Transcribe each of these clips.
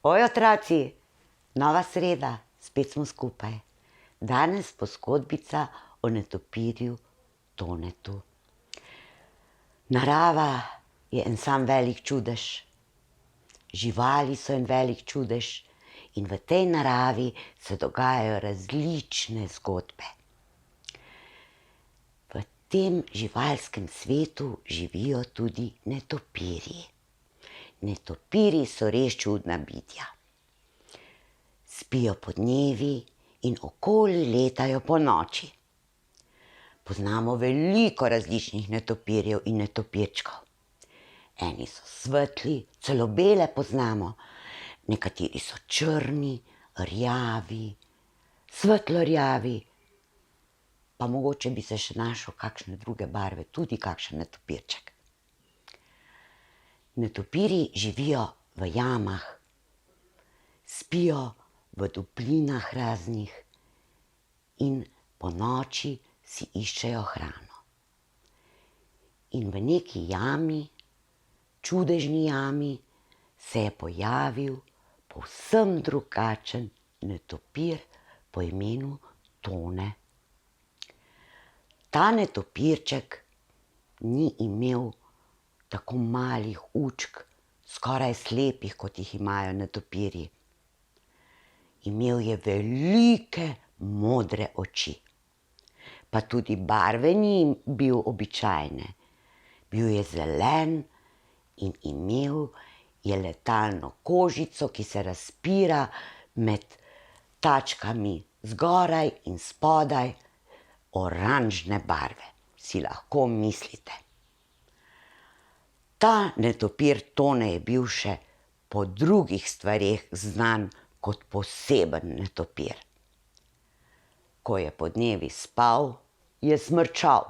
Oj, otroci, nova sreda, spet smo skupaj. Danes bo zgodbica o netopirju Tonetu. Narava je en sam velik čudež. Živali so en velik čudež in v tej naravi se dogajajo različne zgodbe. V tem živalskem svetu živijo tudi netopirji. Netopirji so res čudna bitja. Spijo podnevi in okoli letajo ponoči. Poznamo veliko različnih netopirjev in netopirčkov. Eni so svetli, celo bele poznamo, nekateri so črni, rjavi, svetlo rjavi, pa mogoče bi se še našel kakšne druge barve, tudi kakšen netopirček. Netopirji živijo v jamah, spijo v dublinah raznih in ponoči si iščejo hrano. In v neki jami, čudežni jami, se je pojavil povsem drugačen netopir po imenu Tone. Ta netopirček ni imel tako malih učk, skoraj slepih, kot jih imajo netopirji. Imel je velike modre oči. Pa tudi barve ni bil običajne. Bil je zelen in imel je letalno kožico, ki se razpira med tačkami zgoraj in spodaj, oranžne barve. Si lahko mislite. Ta netopir Tone je bil še po drugih stvareh znan kot poseben netopir. Ko je podnevi spal, je smrčal.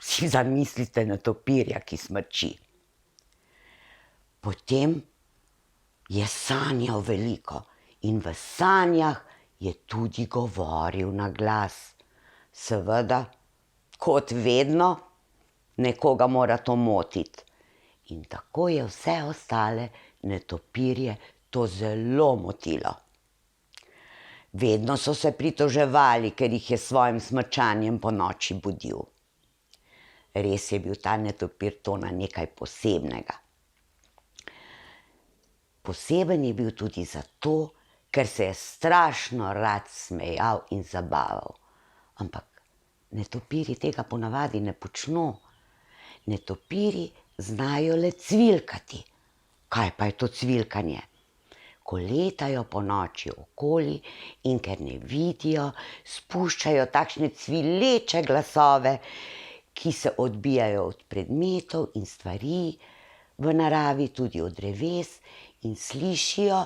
Si zamislite netopirja, ki smrči. Potem je sanjal veliko in v sanjah je tudi govoril na glas. Seveda, kot vedno, nekoga mora to motiti. In tako je vse ostale netopirje to zelo motilo. Vedno so se pritoževali, ker jih je s svojim smrčanjem ponoči budil. Res je bil ta netopir Tona nekaj posebnega. Poseben je bil tudi zato, ker se je strašno rad smejal in zabaval. Ampak netopirji tega ponavadi ne počno. Netopirji znajo le cvilkati. Kaj pa je to cvilkanje? Ko letajo ponoči okoli in ker ne vidijo, spuščajo takšne cvileče glasove, ki se odbijajo od predmetov in stvari v naravi, tudi od dreves, in slišijo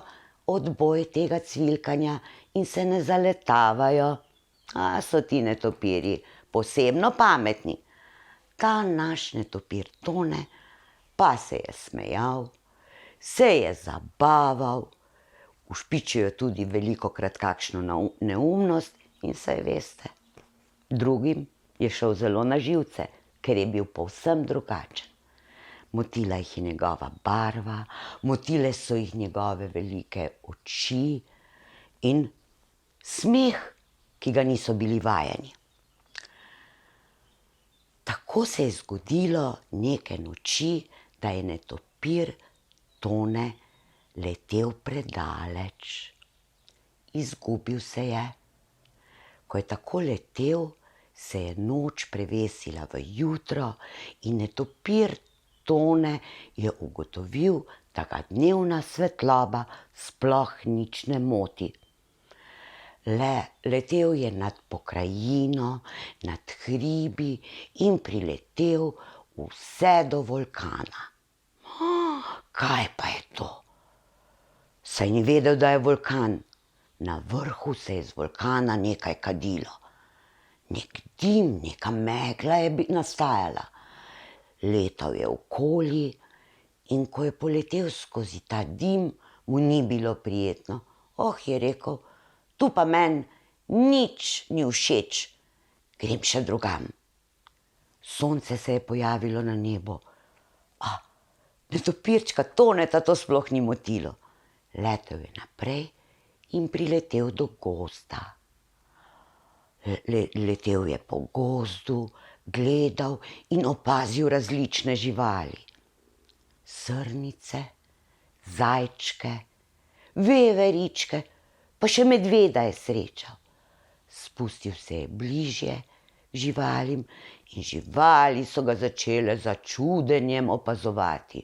odboj tega cvilkanja in se ne zaletavajo. So ti netopirji posebno pametni. Ta naš netopir Tone pa se je smejal, se je zabaval, ušpičil je tudi velikokrat kakšno neumnost in saj veste, drugim je šel zelo na živce, ker je bil povsem drugačen. Motila jih je njegova barva, motile so jih njegove velike oči in smeh, ki ga niso bili vajeni. Tako se je zgodilo neke noči, da je netopir Tone letel predaleč. Izgubil se je. Ko je tako letel, se je noč prevesila v jutro in netopir Tone je ugotovil, da ga dnevna svetloba sploh nič ne moti. Letel je nad pokrajino, nad hribi in priletel vse do vulkana. Kaj pa je to? Saj ni vedel, da je vulkan. Na vrhu se je z vulkana nekaj kadilo. Nek dim, neka megla je nastajala. Letal je okoli in ko je poletel skozi ta dim, mu ni bilo prijetno. Je rekel, tu pa meni nič ni všeč, grem še drugam. Sonce se je pojavilo na nebu. Netopirčka Toneta to sploh ni motilo. Letel je naprej in priletel do gozda. Letel je po gozdu, gledal in opazil različne živali. Srnice, zajčke, veveričke, pa še medveda je srečal. Spustil se je bližje k živalim in živali so ga začele z začudenjem opazovati.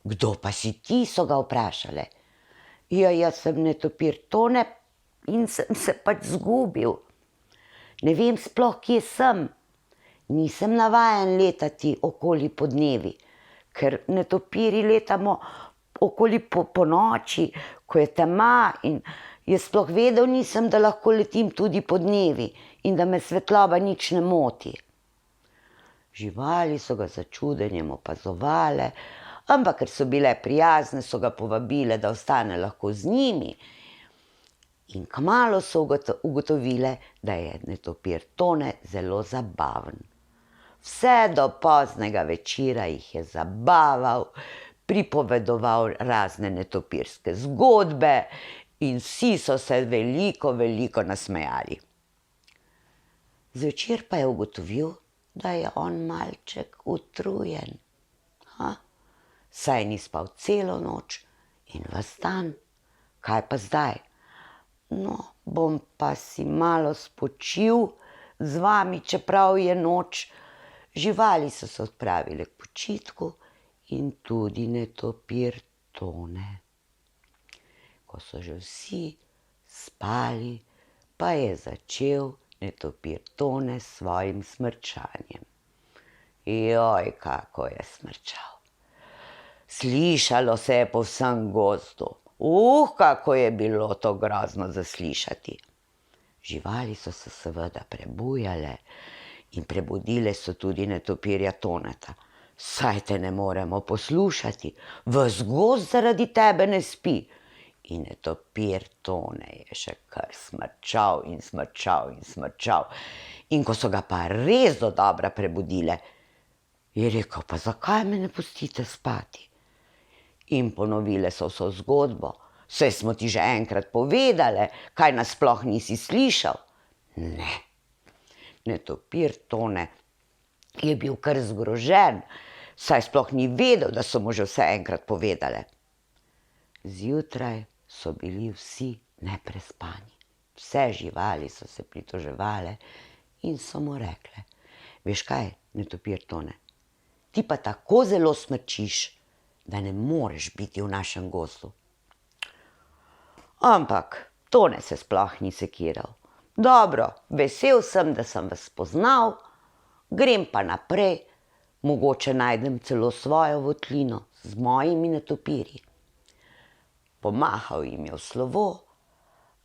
Kdo pa si ti, so ga vprašale. Ja, jaz sem netopir Tone in sem se pač zgubil. Ne vem sploh, kje sem. Nisem navajen letati okoli podnevi, ker netopiri letamo okoli po noči, ko je tema, in jaz sploh vedel nisem, da lahko letim tudi podnevi in da me svetloba nič ne moti. Živali so ga z začudenjem opazovale, ampak ker so bile prijazne, so ga povabile, da ostane lahko z njimi. In kmalu so ugotovile, da je netopir Tone zelo zabaven. Vse do poznega večera jih je zabaval, pripovedoval razne netopirske zgodbe in vsi so se veliko nasmejali. Zvečer pa je ugotovil, da je on malček utrujen. Saj ni spal celo noč in ves dan. Kaj pa zdaj? No, bom pa si malo spočil z vami, čeprav je noč. Živali so se odpravile k počitku in tudi netopir Tone. Ko so že vsi spali, pa je začel netopir Tone s svojim smrčanjem. Joj, kako je smrčal. Slišalo se je po vsem gozdu. Kako je bilo to grozno zaslišati. Živali so se seveda prebujale in prebudile so tudi netopirja Toneta. Saj te ne moremo poslušati, ves gozd zaradi tebe ne spi. In netopir Tone je še kar smrčal in smrčal in smrčal. In ko so ga pa res dodobra prebudile, je rekel, pa zakaj me ne pustite spati? In ponovile so vso zgodbo. Saj smo ti že enkrat povedale, kaj nas sploh nisi slišal. Ne. Netopir Tone je bil kar zgrožen, saj sploh ni vedel, da so mu že vse enkrat povedale. Zjutraj so bili vsi neprespani. Vse živali so se pritoževale in so mu rekle, veš kaj, netopir Tone, ti pa tako zelo smrčiš, da ne moreš biti v našem gozdu. Ampak Tone se sploh ni sekiral. Dobro, vesel sem, da sem vas spoznal, grem pa naprej, mogoče najdem celo svojo votlino z mojimi netopirji. Pomahal jim je v slovo,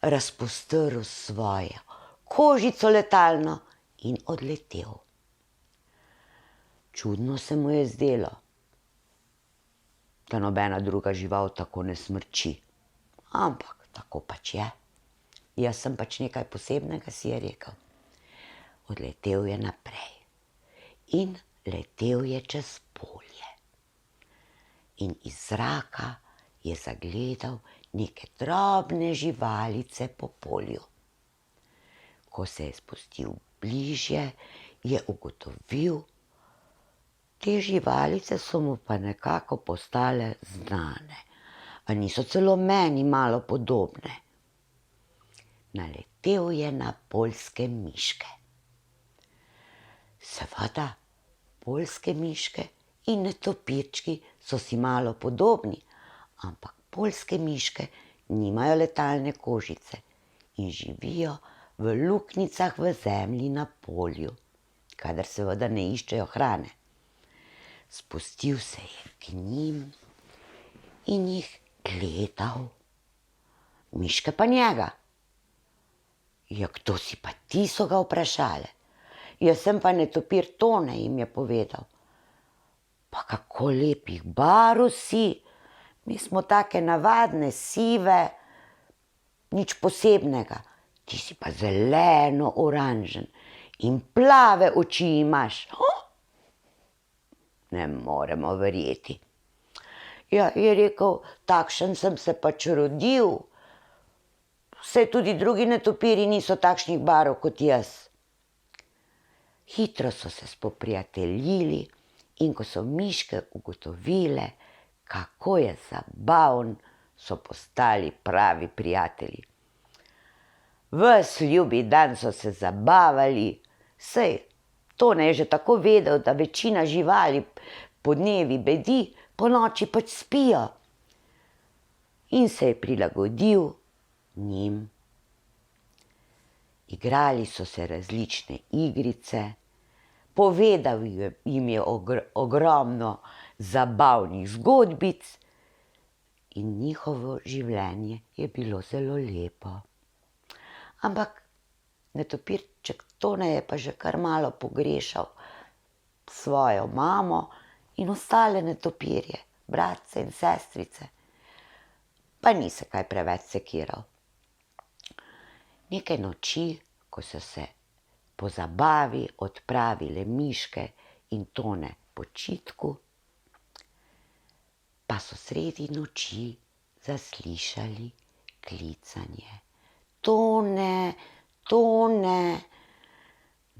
razpostrl svojo kožico letalno in odletel. Čudno se mu je zdelo, da nobena druga žival tako ne smrči. Ampak tako pač je. Jaz sem pač nekaj posebnega, si je rekel. Odletel je naprej in letel je čez polje. In iz zraka je zagledal neke drobne živalice po polju. Ko se je spustil bližje, je ugotovil, te živalice so mu pa nekako postale znane, a niso celo meni malo podobne. Naletel je na poljske miške. Seveda, poljske miške in netopirčki so si malo podobni, ampak poljske miške nimajo letalne kožice in živijo v luknjicah v zemlji na polju, kadar seveda ne iščejo hrane. Spustil se je k njim in jih gledal. Miške pa njega. Ja, kdo si pa ti, so ga vprašale. Jaz sem pa netopir Tone, jim je povedal. Pa kako lepih barv si. Mi smo take navadne, sive, nič posebnega. Ti si pa zeleno oranžen in plave oči imaš. Ne moremo verjeti. Ja, je rekel, takšen sem se pač rodil. Saj tudi drugi netopirji niso takšnih barv kot jaz. Hitro so se spoprijateljili in ko so miške ugotovile, kako je zabaven, so postali pravi prijatelji. Ves ljubi dan so se zabavali, saj Tone je že tako vedel, da večina živali podnevi bedi, ponoči pač spijo. In se je prilagodil njim. Igrali so se različne igrice, povedal jim je ogromno zabavnih zgodbic in njihovo življenje je bilo zelo lepo. Ampak netopirček Tone je pa že kar malo pogrešal svojo mamo in ostale netopirje, bratce in sestrice, pa ni se kaj preveč sekiral. Nekaj noči, ko so se po zabavi odpravile miške in Tone počitku, pa so sredi noči zaslišali klicanje. Tone, Tone.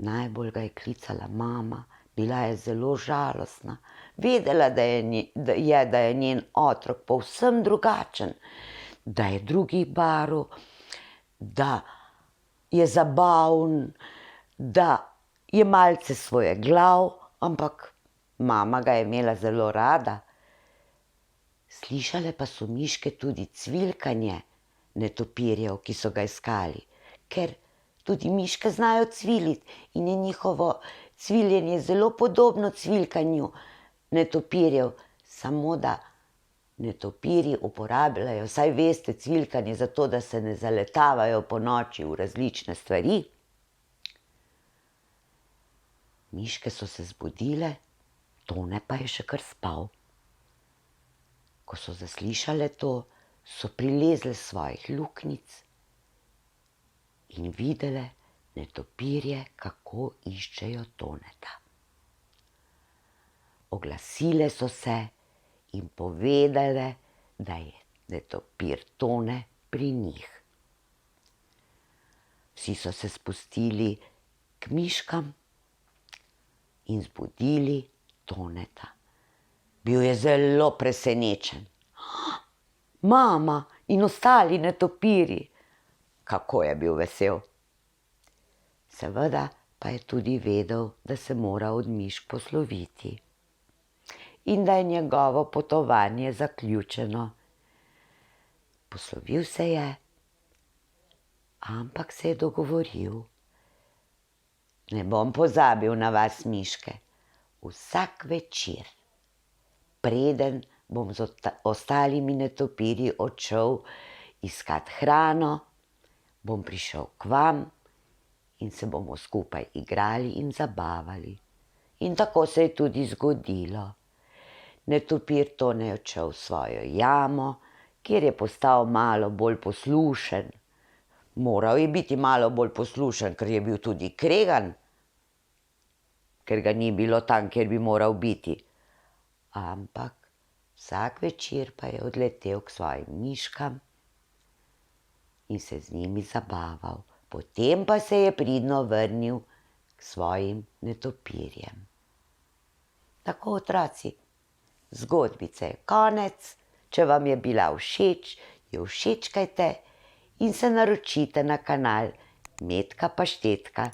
Najbolj ga je klicala mama, bila je zelo žalostna. Vedela, da je njen otrok povsem drugačen, da je drugih barv, da je zabaven, da je malce svojeglav, ampak mama ga je imela zelo rada. Slišale pa so miške tudi cvilkanje netopirjev, ki so ga iskali, ker tudi miške znajo cviliti in je njihovo cviljenje zelo podobno cvilkanju netopirjev, samo da netopirji uporabljajo, saj veste, cvilkanje zato, da se ne zaletavajo ponoči v različne stvari. Miške so se zbudile, Tone pa je še kar spal. Ko so zaslišale to, so prilezle svojih luknjic in videle netopirje, kako iščejo Toneta. Oglasile so se in povedale, da je netopir Tone pri njih. Vsi so se spustili k miškam in zbudili Toneta. Bil je zelo presenečen. Mama in ostali netopirji, kako je bil vesel. Seveda pa je tudi vedel, da se mora od mišk posloviti in da je njegovo potovanje zaključeno. Poslovil se je, ampak se je dogovoril. Ne bom pozabil na vas, miške, vsak večer, preden bom z ostalimi netopirji odšel iskat hrano, bom prišel k vam in se bomo skupaj igrali in zabavali. In tako se je tudi zgodilo. Netopir Tone je odšel v svojo jamo, kjer je postal malo bolj poslušen. Moral je biti malo bolj poslušen, ker je bil tudi kregan, ker ga ni bilo tam, kjer bi moral biti. Ampak vsak večer pa je odletel k svojim miškam in se z njimi zabaval. Potem pa se je pridno vrnil k svojim netopirjem. Tako, otroci, zgodbice je konec. Če vam je bila všeč, jo všečkajte in se naročite na kanal Metka Paštetka.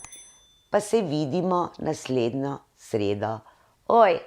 Pa se vidimo naslednjo sredo. Oj!